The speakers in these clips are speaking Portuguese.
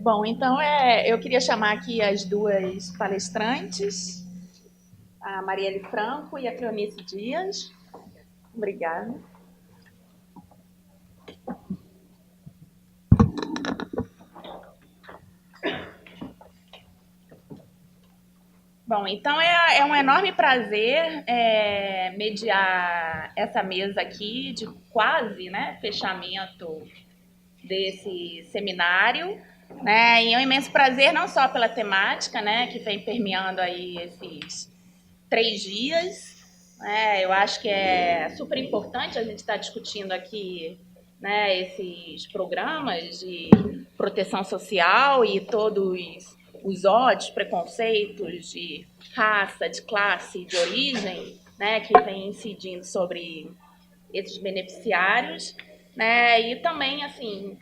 Bom, então eu queria chamar aqui as duas palestrantes, a Marielle Franco e a Cleonice Dias. Obrigada. Bom, então é um enorme prazer mediar essa mesa aqui de quase fechamento desse seminário, né? E é um imenso prazer não só pela temática, né, que vem permeando aí esses 3 dias, né? Eu acho que é super importante a gente estar discutindo aqui, né, esses programas de proteção social e todos os ódios, preconceitos de raça, de classe, de origem, né, que vem incidindo sobre esses beneficiários, né, e também, assim,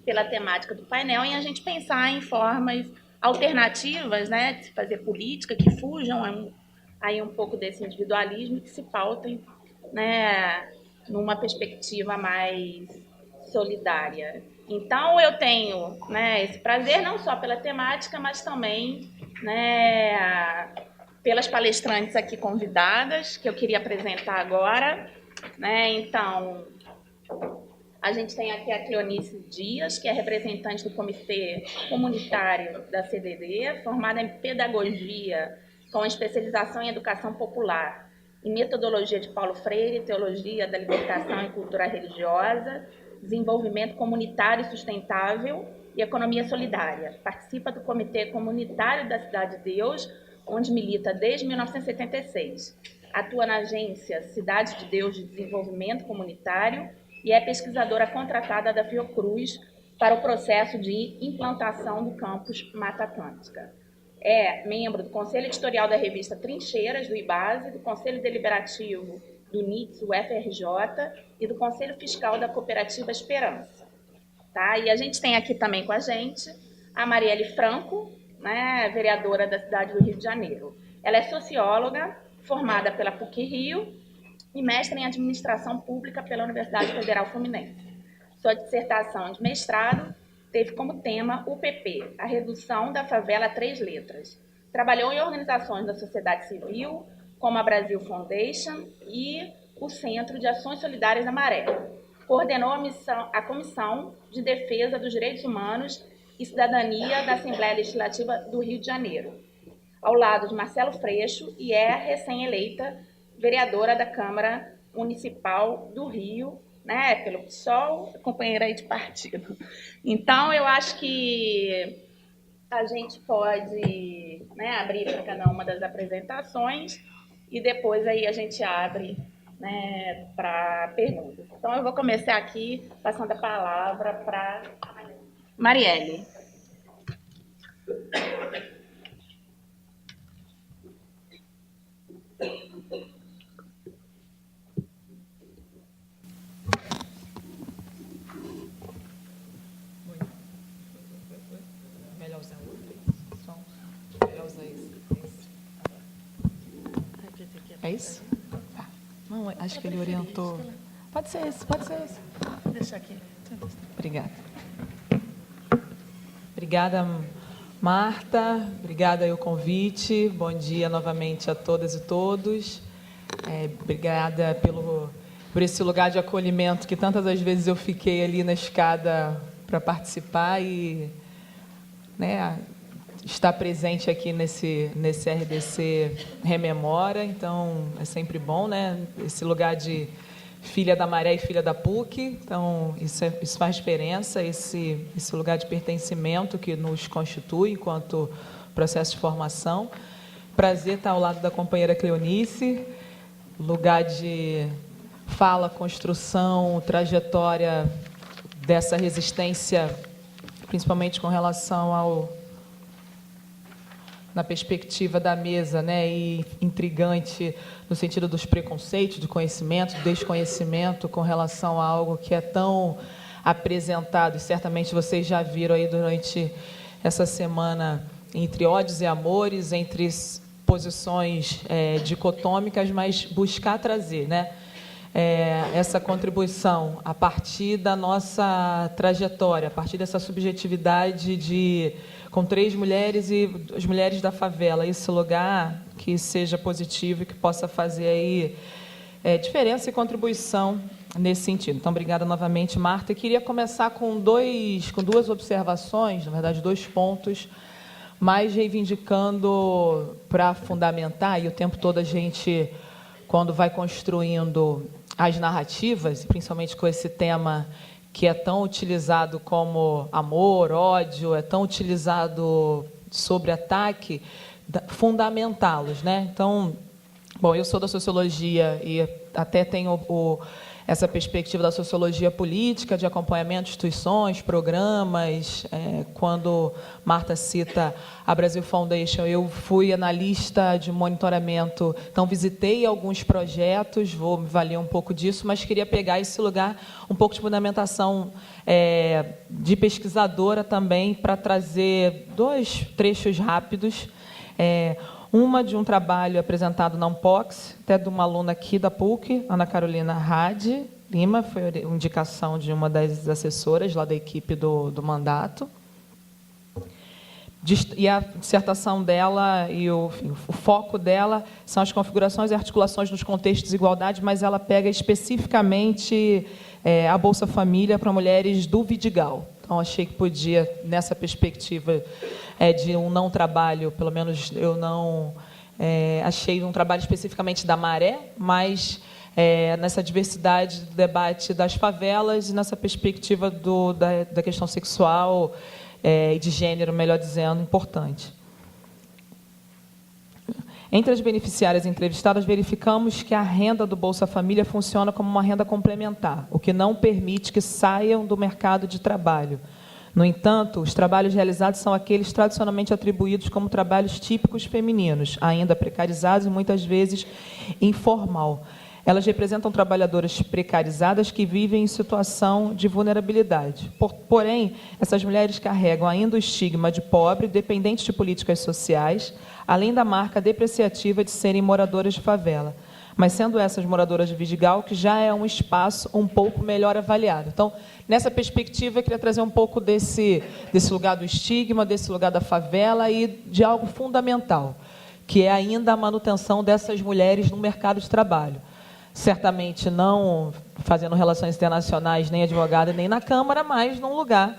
pela temática do painel, em a gente pensar em formas alternativas, né, de fazer política que fujam aí um pouco desse individualismo e que se pautem, né, numa perspectiva mais solidária. Então, eu tenho, né, esse prazer não só pela temática, mas também, né, pelas palestrantes aqui convidadas, que eu queria apresentar agora, né? Então, a gente tem aqui a Cleonice Dias, que é representante do Comitê Comunitário da CDD, formada em Pedagogia, com especialização em Educação Popular, em Metodologia de Paulo Freire, Teologia da Libertação e Cultura Religiosa, Desenvolvimento Comunitário e Sustentável e Economia Solidária. Participa do Comitê Comunitário da Cidade de Deus, onde milita desde 1976. Atua na agência Cidade de Deus de Desenvolvimento Comunitário e é pesquisadora contratada da Fiocruz para o processo de implantação do campus Mata Atlântica. É membro do Conselho Editorial da revista Trincheiras, do IBASE, do Conselho Deliberativo do NITS, UFRJ, e do Conselho Fiscal da Cooperativa Esperança. Tá? E a gente tem aqui também com a gente a Marielle Franco, né, vereadora da cidade do Rio de Janeiro. Ela é socióloga, formada pela PUC-Rio, e mestre em Administração Pública pela Universidade Federal Fluminense. Sua dissertação de mestrado teve como tema UPP, a redução da favela a 3 letras. Trabalhou em organizações da sociedade civil, como a Brasil Foundation e o Centro de Ações Solidárias da Maré. Coordenou a Comissão de Defesa dos Direitos Humanos e Cidadania da Assembleia Legislativa do Rio de Janeiro, ao lado de Marcelo Freixo, e é recém-eleita vereadora da Câmara Municipal do Rio, né, pelo PSOL, companheira aí de partido. Então, eu acho que a gente pode, né, abrir para cada uma das apresentações e depois aí a gente abre, né, para perguntas. Então, eu vou começar aqui passando a palavra para Marielle. É isso? Tá. Não, acho que ele orientou. Pode ser esse, pode ser esse. Deixa aqui. Obrigada. Obrigada, Marta. Obrigada aí o convite. Bom dia novamente a todas e todos. Obrigada por esse lugar de acolhimento que tantas as vezes eu fiquei ali na escada para participar e, né, estar presente aqui nesse RDC Rememora. Então, é sempre bom, né? Esse lugar de filha da Maré e filha da PUC. Então, isso faz diferença, esse lugar de pertencimento que nos constitui enquanto processo de formação. Prazer estar ao lado da companheira Cleonice, lugar de fala, construção, trajetória dessa resistência, principalmente com relação na perspectiva da mesa, né, e intrigante no sentido dos preconceitos, do conhecimento, do desconhecimento com relação a algo que é tão apresentado, e certamente vocês já viram aí durante essa semana, entre ódios e amores, entre posições dicotômicas, mas buscar trazer, né, essa contribuição a partir da nossa trajetória, a partir dessa subjetividade com 3 mulheres e as mulheres da favela, esse lugar que seja positivo e que possa fazer aí diferença e contribuição nesse sentido. Então, obrigada novamente, Marta. Eu queria começar com duas observações, na verdade, 2 pontos, mais reivindicando para fundamentar, e o tempo todo a gente, quando vai construindo as narrativas, principalmente com esse tema que é tão utilizado como amor, ódio, é tão utilizado sobre ataque, fundamentá-los, né? Então, bom, eu sou da sociologia e até tenho essa perspectiva da sociologia política, de acompanhamento de instituições, programas. Quando Marta cita a Brasil Foundation, eu fui analista de monitoramento, então visitei alguns projetos, vou me valer um pouco disso, mas queria pegar esse lugar, um pouco de fundamentação de pesquisadora também, para trazer 2 trechos rápidos. Uma de um trabalho apresentado na Unpox, até de uma aluna aqui da PUC, Ana Carolina Hadi Lima, foi indicação de uma das assessoras lá da equipe do mandato. E a dissertação dela e o foco dela são as configurações e articulações nos contextos de desigualdade, mas ela pega especificamente a Bolsa Família para mulheres do Vidigal. Então, achei que podia, nessa perspectiva de um não trabalho, pelo menos eu não achei um trabalho especificamente da Maré, mas nessa diversidade do debate das favelas e nessa perspectiva da questão sexual e de gênero, melhor dizendo, importante. Entre as beneficiárias entrevistadas, verificamos que a renda do Bolsa Família funciona como uma renda complementar, o que não permite que saiam do mercado de trabalho. No entanto, os trabalhos realizados são aqueles tradicionalmente atribuídos como trabalhos típicos femininos, ainda precarizados e muitas vezes informal. Elas representam trabalhadoras precarizadas que vivem em situação de vulnerabilidade. Porém, essas mulheres carregam ainda o estigma de pobre, dependentes de políticas sociais, além da marca depreciativa de serem moradoras de favela. Mas sendo essas moradoras de Vidigal, que já é um espaço um pouco melhor avaliado. Então, nessa perspectiva, eu queria trazer um pouco desse lugar do estigma, desse lugar da favela e de algo fundamental, que é ainda a manutenção dessas mulheres no mercado de trabalho. Certamente não fazendo relações internacionais, nem advogada, nem na Câmara, mas num lugar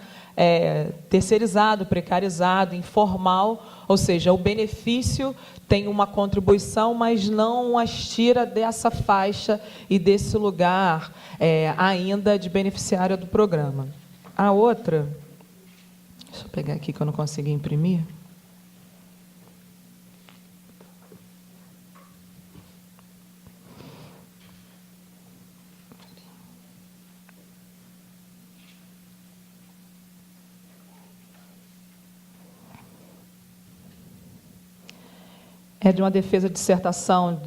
terceirizado, precarizado, informal, ou seja, o benefício tem uma contribuição, mas não as tira dessa faixa e desse lugar ainda de beneficiária do programa. A outra, deixa eu pegar aqui que eu não consegui imprimir. É de uma defesa de dissertação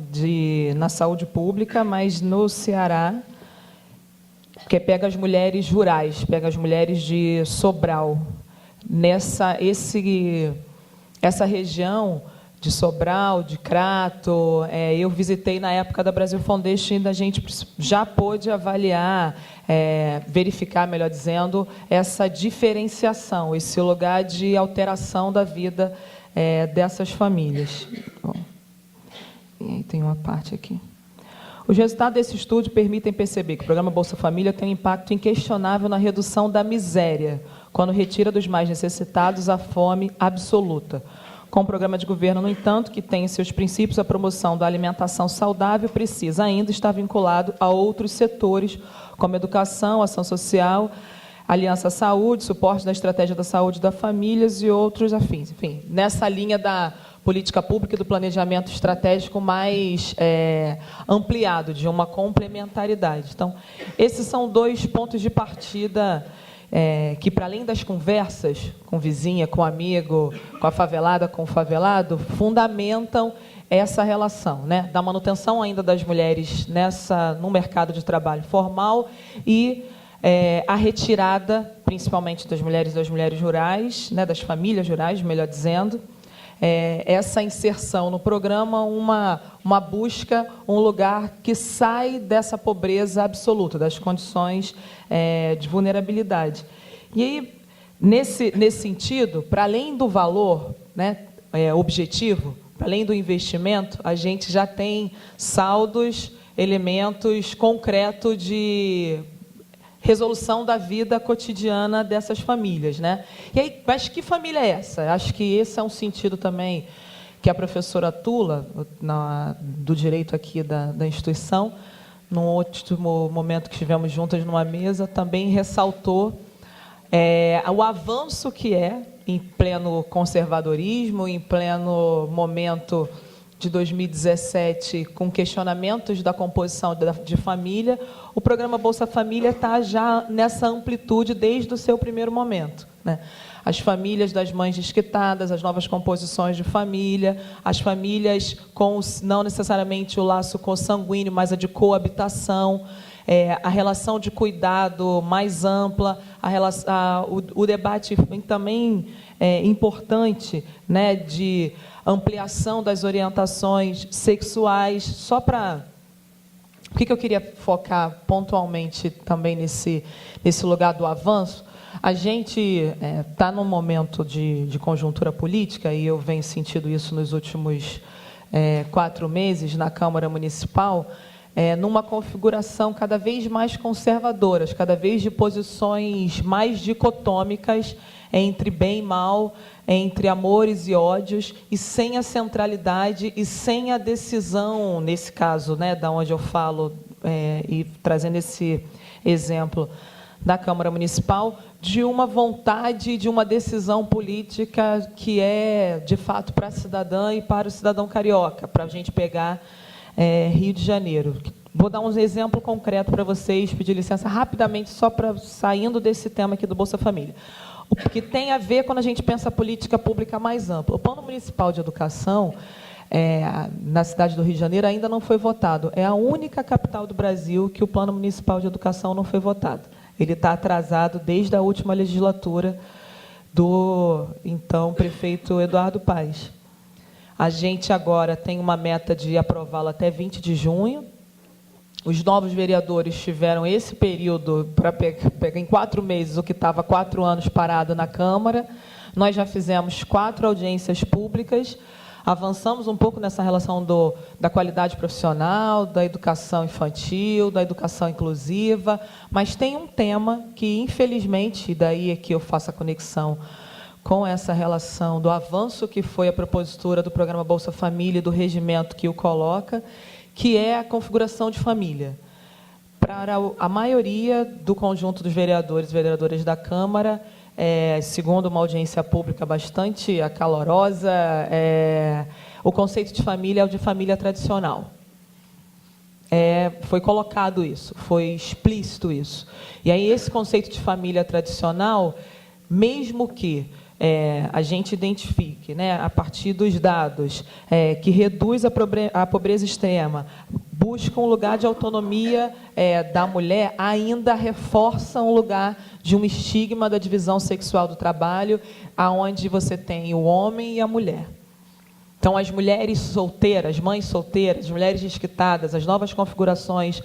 na saúde pública, mas no Ceará, que pega as mulheres rurais, pega as mulheres de Sobral. Essa região de Sobral, de Crato, eu visitei na época da Brasil Foundation, e a gente já pôde avaliar, verificar, melhor dizendo, essa diferenciação, esse lugar de alteração da vida dessas famílias. Bom, e aí tem uma parte aqui. Os resultados desse estudo permitem perceber que o programa Bolsa Família tem um impacto inquestionável na redução da miséria, quando retira dos mais necessitados a fome absoluta. Com o programa de governo, no entanto, que tem em seus princípios a promoção da alimentação saudável, precisa ainda estar vinculado a outros setores, como educação, ação social, Aliança Saúde, suporte da estratégia da saúde das famílias e outros afins. Enfim, nessa linha da política pública e do planejamento estratégico mais ampliado, de uma complementaridade. Então, esses são 2 pontos de partida que, para além das conversas com vizinha, com amigo, com a favelada, com o favelado, fundamentam essa relação, né, da manutenção ainda das mulheres no mercado de trabalho formal e a retirada, principalmente das mulheres rurais, né, das famílias rurais, melhor dizendo, essa inserção no programa, uma busca, um lugar que sai dessa pobreza absoluta, das condições de vulnerabilidade. E aí, nesse sentido, para além do valor, né, objetivo, para além do investimento, a gente já tem saldos, elementos concretos de resolução da vida cotidiana dessas famílias, né? E aí, mas que família é essa? Acho que esse é um sentido também que a professora Tula, do direito aqui da instituição, num último momento que estivemos juntas numa mesa, também ressaltou o avanço que em pleno conservadorismo, em pleno momento de 2017, com questionamentos da composição de família, o programa Bolsa Família está já nessa amplitude desde o seu primeiro momento, né? As famílias das mães desquitadas, as novas composições de família, as famílias com não necessariamente o laço consanguíneo, mas a de coabitação, a relação de cuidado mais ampla, o debate também importante, né, de ampliação das orientações sexuais. Só para... Por que eu queria focar pontualmente também nesse lugar do avanço? A gente está num momento de conjuntura política, e eu venho sentindo isso nos últimos 4 meses na Câmara Municipal, numa configuração cada vez mais conservadora, cada vez de posições mais dicotômicas entre bem e mal, entre amores e ódios, e sem a centralidade e sem a decisão, nesse caso, né, da onde eu falo, e trazendo esse exemplo da Câmara Municipal, de uma vontade, de uma decisão política que é, de fato, para a cidadã e para o cidadão carioca, para a gente pegar Rio de Janeiro. Vou dar um exemplo concreto para vocês, pedir licença rapidamente, só para saindo desse tema aqui do Bolsa Família. O que tem a ver quando a gente pensa a política pública mais ampla. O Plano Municipal de Educação, na cidade do Rio de Janeiro, ainda não foi votado. É a única capital do Brasil que o Plano Municipal de Educação não foi votado. Ele está atrasado desde a última legislatura do, então, prefeito Eduardo Paes. A gente agora tem uma meta de aprová-lo até 20 de junho. Os novos vereadores tiveram esse período para pegar em 4 meses o que estava 4 anos parado na Câmara. Nós já fizemos 4 audiências públicas, avançamos um pouco nessa relação da qualidade profissional, da educação infantil, da educação inclusiva, mas tem um tema que, infelizmente, e daí é que eu faço a conexão com essa relação do avanço que foi a propositura do programa Bolsa Família e do regimento que o coloca, que é a configuração de família. Para a maioria do conjunto dos vereadores e vereadoras da Câmara, segundo uma audiência pública bastante acalorosa, o conceito de família é o de família tradicional. Foi colocado isso, foi explícito isso. E aí esse conceito de família tradicional, mesmo que a gente identifique, né, a partir dos dados, que reduz a pobreza extrema, busca um lugar de autonomia da mulher, ainda reforça um lugar de um estigma da divisão sexual do trabalho, aonde você tem o homem e a mulher. Então, as mulheres solteiras, mães solteiras, mulheres desquitadas, as novas configurações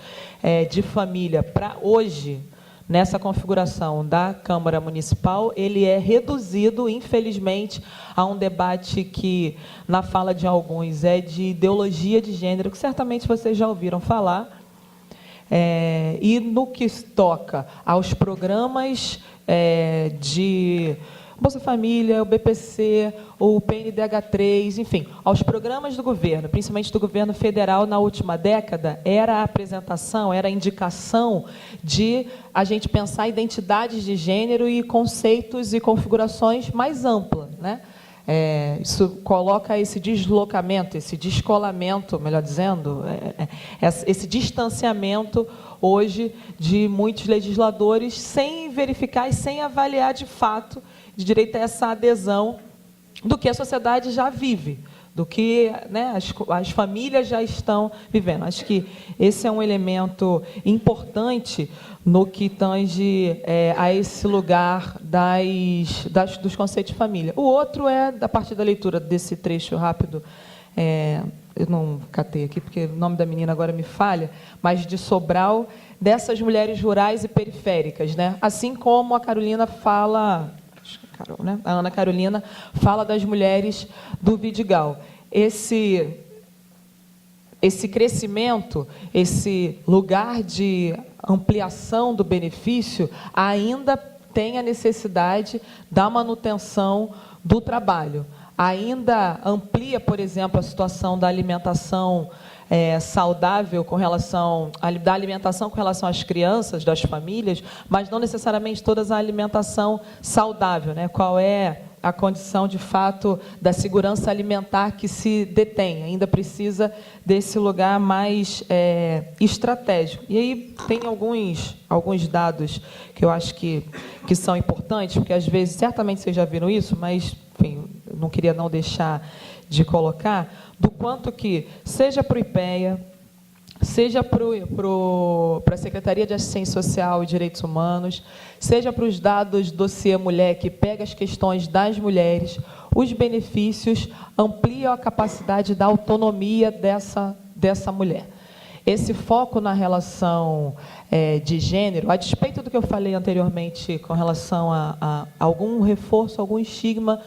de família, para hoje, nessa configuração da Câmara Municipal, ele é reduzido, infelizmente, a um debate que, na fala de alguns, é de ideologia de gênero, que certamente vocês já ouviram falar, e no que toca aos programas de Bolsa Família, o BPC, o PNDH3, enfim, aos programas do governo, principalmente do governo federal na última década, era a apresentação, era a indicação de a gente pensar identidades de gênero e conceitos e configurações mais amplas, né? Isso coloca esse deslocamento, esse descolamento, melhor dizendo, esse distanciamento hoje de muitos legisladores sem verificar e sem avaliar de fato de direito a essa adesão do que a sociedade já vive, do que, né, as famílias já estão vivendo. Acho que esse é um elemento importante no que tange a esse lugar dos conceitos de família. O outro é, da parte da leitura desse trecho rápido, eu não catei aqui, porque o nome da menina agora me falha, mas de Sobral, dessas mulheres rurais e periféricas, né? Assim como a Carolina fala... Carol, né? A Ana Carolina fala das mulheres do Vidigal. Esse crescimento, esse lugar de ampliação do benefício, ainda tem a necessidade da manutenção do trabalho. Ainda amplia, por exemplo, a situação da alimentação saudável da alimentação com relação às crianças, das famílias, mas não necessariamente todas a alimentação saudável, né? Qual é a condição, de fato, da segurança alimentar que se detém? Ainda precisa desse lugar mais estratégico. E aí tem alguns dados que eu acho que são importantes, porque, às vezes, certamente vocês já viram isso, mas, enfim, não queria não deixar de colocar, do quanto que, seja para o IPEA, seja para a Secretaria de Assistência Social e Direitos Humanos, seja para os dados do Dossiê Mulher, que pega as questões das mulheres, os benefícios ampliam a capacidade da autonomia dessa mulher. Esse foco na relação de gênero, a despeito do que eu falei anteriormente com relação a algum reforço, algum estigma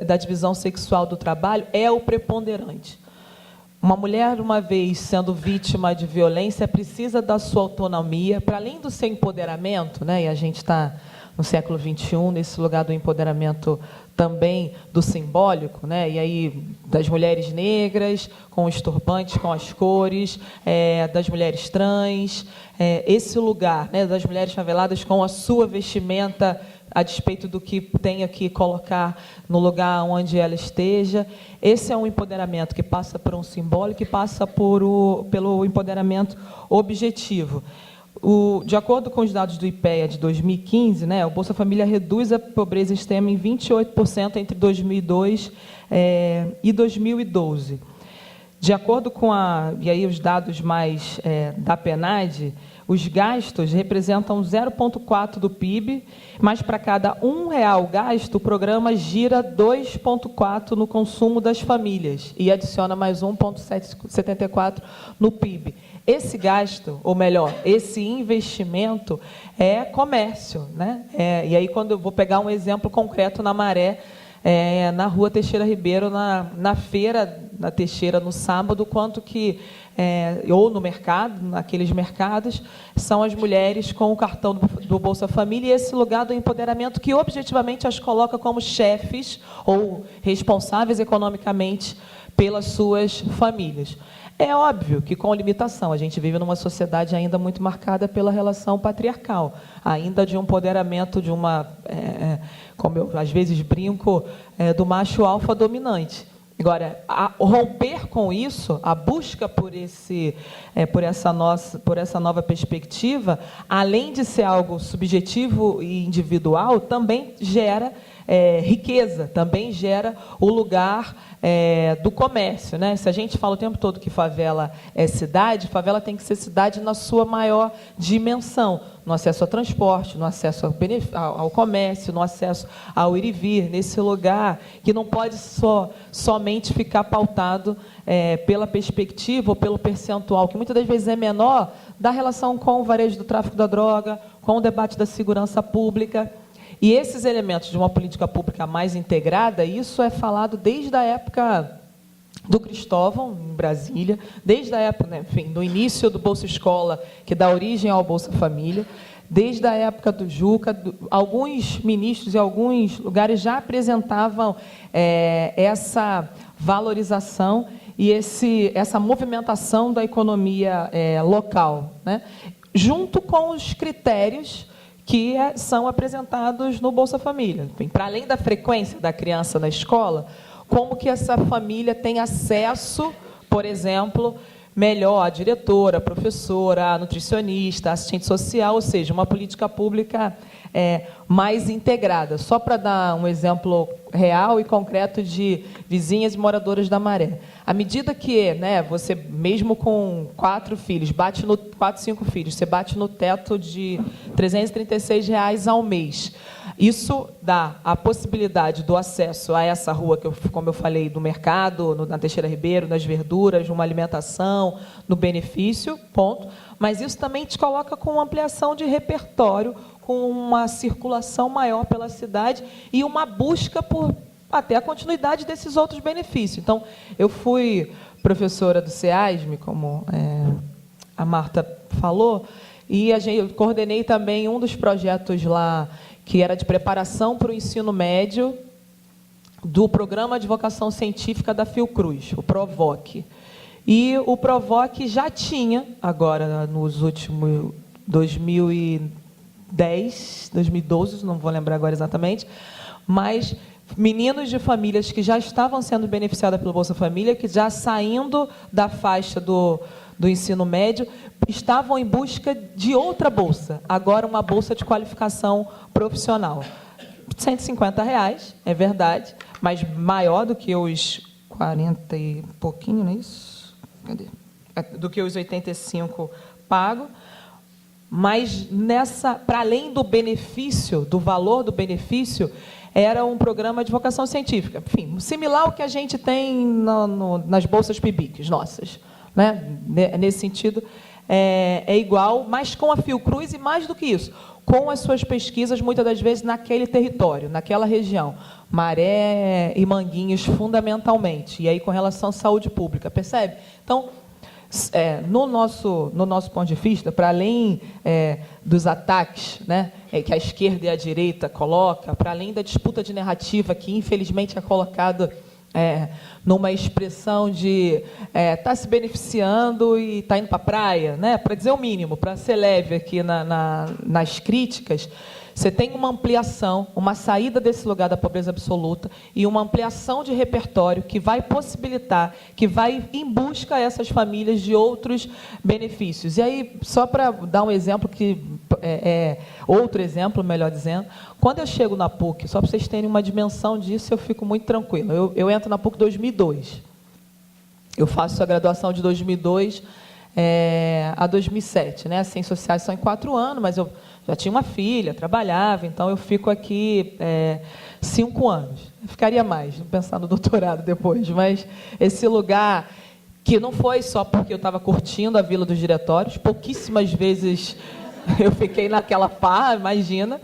da divisão sexual do trabalho, é o preponderante. Uma mulher, uma vez sendo vítima de violência, precisa da sua autonomia, para além do seu empoderamento, né? E a gente está no século XXI, nesse lugar do empoderamento também do simbólico, né? E aí das mulheres negras, com os turbantes, com as cores, das mulheres trans, esse lugar, né, das mulheres faveladas com a sua vestimenta, a despeito do que tenha que colocar no lugar onde ela esteja. Esse é um empoderamento que passa por um simbólico, que passa pelo empoderamento objetivo. De acordo com os dados do IPEA de 2015, né, o Bolsa Família reduz a pobreza extrema em 28% entre 2002 e 2012. De acordo com e aí os dados mais da PNAD, os gastos representam 0,4% do PIB, mas para cada R$1 gasto, o programa gira 2,4% no consumo das famílias e adiciona mais 1,74% no PIB. Esse gasto, ou melhor, esse investimento é comércio, né? E aí, quando eu vou pegar um exemplo concreto na Maré, na Rua Teixeira Ribeiro, na feira da Teixeira, no sábado, quanto que, ou no mercado, naqueles mercados, são as mulheres com o cartão do Bolsa Família, e esse lugar do empoderamento que, objetivamente, as coloca como chefes ou responsáveis economicamente pelas suas famílias. É óbvio que, com limitação, a gente vive numa sociedade ainda muito marcada pela relação patriarcal, ainda de um empoderamento, de uma, como eu às vezes brinco, do macho alfa dominante. Agora, romper com isso, a busca por essa nova perspectiva, além de ser algo subjetivo e individual, também gera riqueza, também gera o lugar do comércio, né? Se a gente fala o tempo todo que favela é cidade, favela tem que ser cidade na sua maior dimensão, no acesso ao transporte, no acesso ao comércio, no acesso ao ir e vir, nesse lugar que não pode somente ficar pautado pela perspectiva ou pelo percentual, que muitas das vezes é menor, da relação com o varejo do tráfico da droga, com o debate da segurança pública. E esses elementos de uma política pública mais integrada, isso é falado desde a época do Cristóvão, em Brasília, desde a época, né, enfim, do início do Bolsa Escola, que dá origem ao Bolsa Família, desde a época do Juca, alguns ministros e alguns lugares já apresentavam essa valorização e essa movimentação da economia local, né, junto com os critérios que são apresentados no Bolsa Família. Enfim, para além da frequência da criança na escola, como que essa família tem acesso, por exemplo, melhor a diretora, a professora, a nutricionista, a assistente social, ou seja, uma política pública mais integrada. Só para dar um exemplo real e concreto de vizinhas e moradoras da Maré. À medida que, né, você, mesmo com 4 filhos, 4, 5 filhos, você bate no teto de R$ 336 ao mês. Isso dá a possibilidade do acesso a essa rua, que como eu falei, do mercado, na Teixeira Ribeiro, nas verduras, numa alimentação, no benefício, ponto. Mas isso também te coloca com ampliação de repertório, com uma circulação maior pela cidade e uma busca por até a continuidade desses outros benefícios. Então, eu fui professora do SEASME, como a Marta falou, e eu coordenei também um dos projetos lá, que era de preparação para o ensino médio do Programa de Vocação Científica da Fiocruz, o PROVOC. E o PROVOC já tinha, agora, nos últimos 2010, 2012, não vou lembrar agora exatamente, mas meninos de famílias que já estavam sendo beneficiadas pelo Bolsa Família, que já saindo da faixa do ensino médio, estavam em busca de outra bolsa, agora uma bolsa de qualificação profissional. R$ 150, é verdade, mas maior do que os 40 e pouquinho, não é isso? Cadê? Do que os 85 pago. Mas, para além do benefício, do valor do benefício, era um programa de vocação científica. Enfim, similar ao que a gente tem nas bolsas PIBICs nossas. Né? Nesse sentido, é igual, mas com a Fiocruz e, mais do que isso, com as suas pesquisas, muitas das vezes, naquele território, naquela região. Maré e Manguinhos, fundamentalmente. E aí, com relação à saúde pública, percebe? Então, no nosso ponto de vista, para além dos ataques, né, que a esquerda e a direita coloca, para além da disputa de narrativa que, infelizmente, é colocada numa expressão de tá se beneficiando e está indo para a praia, né, para dizer o mínimo, para ser leve aqui nas críticas, você tem uma ampliação, uma saída desse lugar da pobreza absoluta e uma ampliação de repertório que vai possibilitar, que vai em busca essas famílias de outros benefícios. E aí, só para dar um exemplo, outro exemplo, melhor dizendo, quando eu chego na PUC, só para vocês terem uma dimensão disso, eu fico muito tranquilo. Eu entro na PUC em 2002. Eu faço a graduação de 2002 a 2007. Né? As ciências sociais são em 4 anos, mas eu já tinha uma filha, trabalhava, então eu fico aqui 5 anos. Eu ficaria mais, vou pensar no doutorado depois, mas esse lugar que não foi só porque eu estava curtindo a Vila dos Diretórios, pouquíssimas vezes eu fiquei naquela farra, imagina,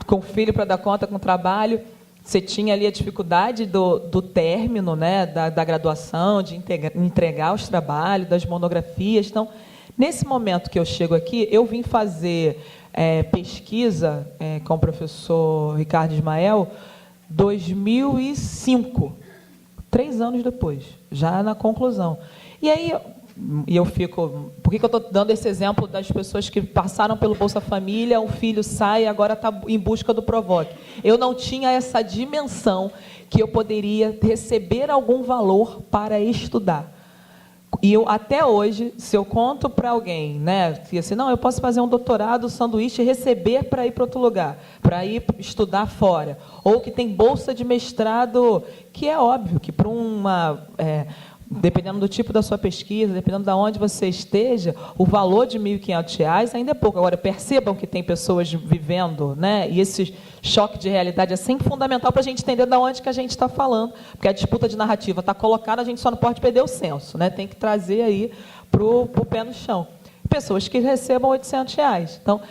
com filho para dar conta, com trabalho. Você tinha ali a dificuldade do término, né, da graduação, de entregar os trabalhos, das monografias. Então, nesse momento que eu chego aqui, eu vim fazer pesquisa com o professor Ricardo Ismael, 2005, 3 anos depois, já na conclusão. E aí, eu fico... Por que eu estou dando esse exemplo das pessoas que passaram pelo Bolsa Família, um filho sai e agora está em busca do PROVOC? Eu não tinha essa dimensão que eu poderia receber algum valor para estudar. E eu, até hoje, se eu conto para alguém, né, que assim, não, eu posso fazer um doutorado, sanduíche, e receber para ir para outro lugar, para ir estudar fora, ou que tem bolsa de mestrado, que é óbvio que para dependendo do tipo da sua pesquisa, dependendo de onde você esteja, o valor de R$ 1.500 ainda é pouco. Agora, percebam que tem pessoas vivendo, né? E esse choque de realidade é sempre fundamental para a gente entender de onde que a gente está falando, porque a disputa de narrativa está colocada, a gente só não pode perder o senso, né? Tem que trazer aí para o pé no chão. Pessoas que recebam R$ 800. Então,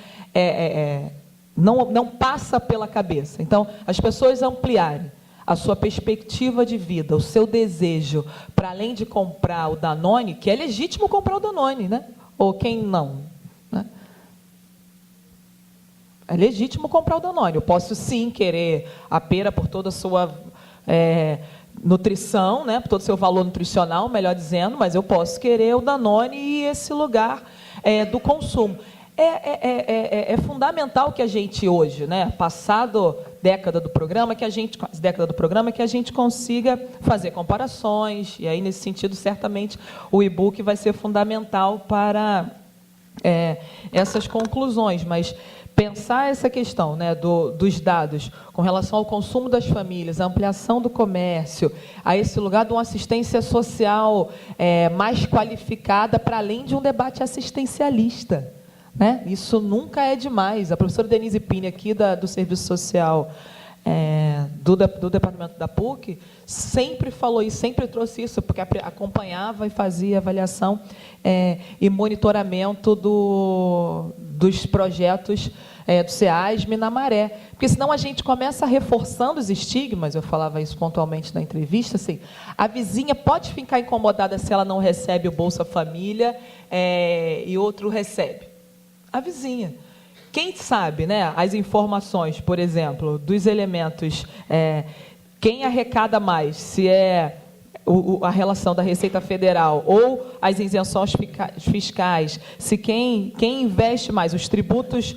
não passa pela cabeça. Então, as pessoas ampliarem a sua perspectiva de vida, o seu desejo, para além de comprar o Danone, que é legítimo comprar o Danone, né? Ou quem não? Né? É legítimo comprar o Danone. Eu posso, sim, querer a pera por toda a sua nutrição, né? Por todo o seu valor nutricional, melhor dizendo, mas eu posso querer o Danone e esse lugar do consumo. É fundamental que a gente hoje, né, passado década do programa, que a gente consiga fazer comparações, e aí, nesse sentido, certamente, o e-book vai ser fundamental para essas conclusões, mas pensar essa questão, né, dos dados com relação ao consumo das famílias, a ampliação do comércio, a esse lugar de uma assistência social mais qualificada, para além de um debate assistencialista. Né? Isso nunca é demais. A professora Denise Pini, aqui do Serviço Social do Departamento da PUC, sempre falou isso, sempre trouxe isso, porque acompanhava e fazia avaliação e monitoramento dos projetos do SEASM na Maré. Porque senão a gente começa reforçando os estigmas, eu falava isso pontualmente na entrevista, assim, a vizinha pode ficar incomodada se ela não recebe o Bolsa Família e outro recebe. A vizinha. Quem sabe, né, as informações, por exemplo, dos elementos, quem arrecada mais, se é a relação da Receita Federal ou as isenções fiscais, se quem investe mais, os tributos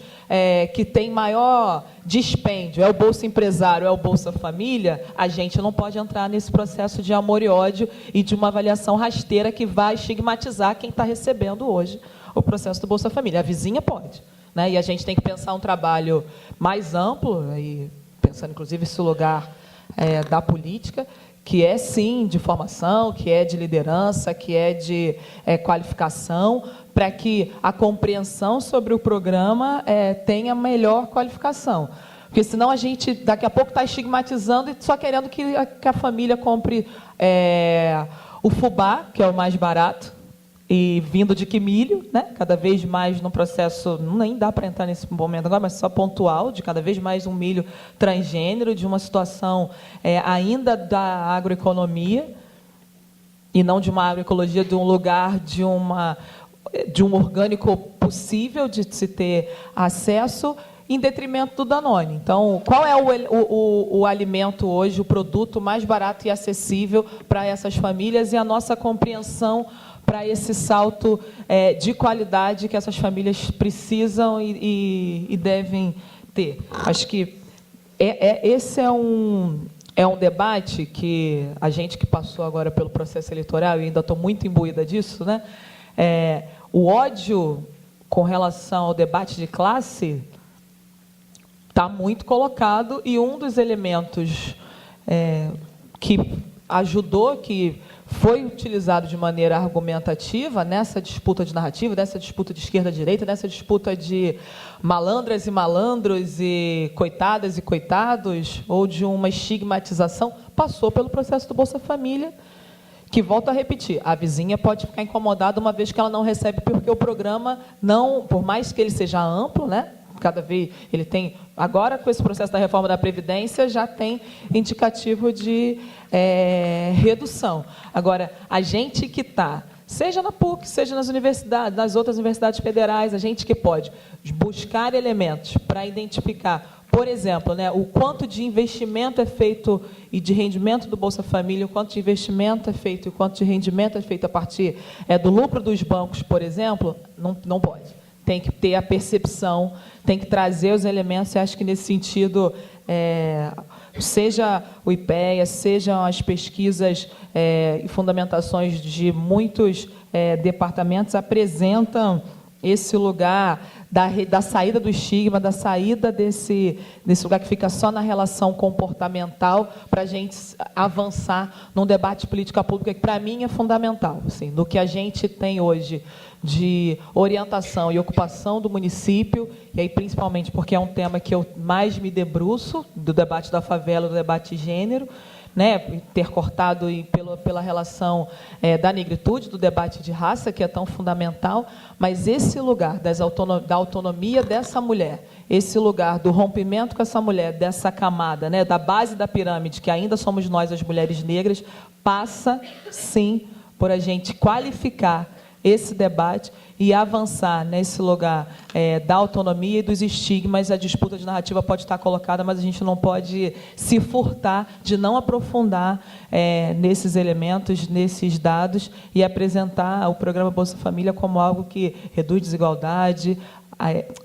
que tem maior dispêndio, é o Bolsa Empresário, é o Bolsa Família, a gente não pode entrar nesse processo de amor e ódio e de uma avaliação rasteira que vai estigmatizar quem está recebendo hoje o processo do Bolsa Família. A vizinha pode. Né? E a gente tem que pensar um trabalho mais amplo, e pensando, inclusive, esse lugar da política, que é, sim, de formação, que é de liderança, que é de qualificação, para que a compreensão sobre o programa tenha melhor qualificação. Porque, senão, a gente, daqui a pouco, está estigmatizando e só querendo que a família compre o fubá, que é o mais barato, e vindo de que milho, né? Cada vez mais num processo, nem dá para entrar nesse momento agora, mas só pontual, de cada vez mais um milho transgênero, de uma situação ainda da agroeconomia, e não de uma agroecologia, de um lugar de um orgânico possível de se ter acesso, em detrimento do Danone. Então, qual é o alimento hoje, o produto mais barato e acessível para essas famílias, e a nossa compreensão para esse salto de qualidade que essas famílias precisam e devem ter? Acho que esse é um debate que a gente que passou agora pelo processo eleitoral, e ainda estou muito imbuída disso, né? O ódio com relação ao debate de classe está muito colocado, e um dos elementos que ajudou, que foi utilizado de maneira argumentativa nessa disputa de narrativa, nessa disputa de esquerda-direita, nessa disputa de malandras e malandros e coitados, ou de uma estigmatização, passou pelo processo do Bolsa Família, que, volto a repetir, a vizinha pode ficar incomodada uma vez que ela não recebe, porque o programa não, por mais que ele seja amplo, né, cada vez ele tem, agora com esse processo da reforma da Previdência, já tem indicativo de redução. Agora, a gente que está, seja na PUC, seja nas universidades, nas outras universidades federais, a gente que pode buscar elementos para identificar, por exemplo, né, o quanto de investimento é feito e de rendimento do Bolsa Família, o quanto de investimento é feito e o quanto de rendimento é feito a partir do lucro dos bancos, por exemplo, não pode. Tem que ter a percepção, tem que trazer os elementos, e acho que, nesse sentido, seja o IPEA, sejam as pesquisas e fundamentações de muitos departamentos, apresentam esse lugar da saída do estigma, da saída desse lugar que fica só na relação comportamental, para a gente avançar num debate de política pública que, para mim, é fundamental. Assim, do que a gente tem hoje de orientação e ocupação do município, e aí principalmente porque é um tema que eu mais me debruço, do debate da favela, do debate de gênero, né, intercortado pela relação da negritude, do debate de raça, que é tão fundamental, mas esse lugar da autonomia dessa mulher, esse lugar do rompimento com essa mulher, dessa camada, né, da base da pirâmide, que ainda somos nós, as mulheres negras, passa, sim, por a gente qualificar esse debate e avançar nesse lugar da autonomia e dos estigmas. A disputa de narrativa pode estar colocada, mas a gente não pode se furtar de não aprofundar nesses elementos, nesses dados, e apresentar o programa Bolsa Família como algo que reduz desigualdade,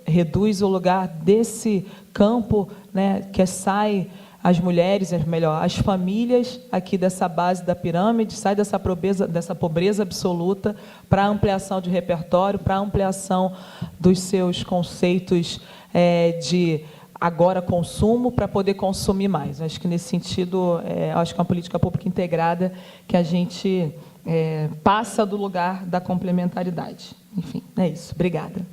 reduz o lugar desse campo, né, que sai as mulheres, melhor, as famílias aqui dessa base da pirâmide, sai dessa pobreza absoluta para a ampliação de repertório, para a ampliação dos seus conceitos de agora consumo, para poder consumir mais. Acho que, nesse sentido, acho que é uma política pública integrada que a gente passa do lugar da complementaridade. Enfim, é isso. Obrigada.